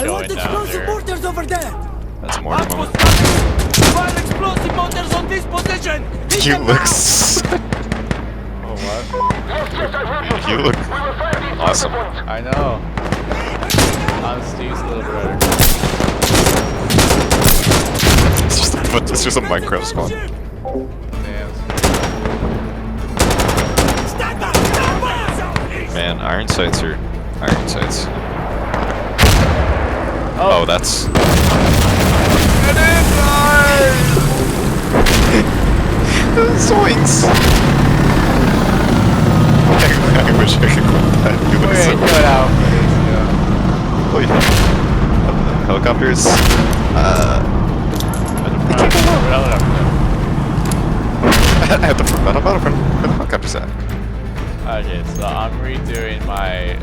going down there. mortars over there. That's more than one. Fire explosive mortars on this position. You look Oh, what? you look awesome. I know. I'm Steve's little brother. It's just a Minecraft spawn. Damn. Man, iron sights are iron sights. Oh, that's. Zoinks! I wish I could quit that. You look Wait, so cut out. Oh, yeah. Helicopters. At the front, battlefront. Where the helicopters at? Okay, so I'm redoing my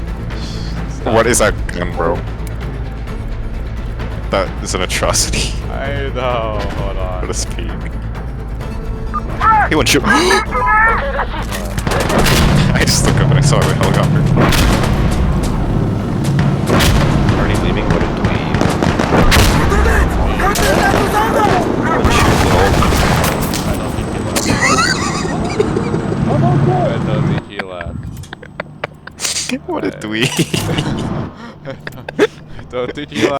stuff. What is that gun, bro? That is an atrocity. I know, hold on. What a speed. He went shoot. I just looked up and I saw the helicopter. Already leaving? What a dweeb. I don't think he left. What a dweeb. I don't think he left.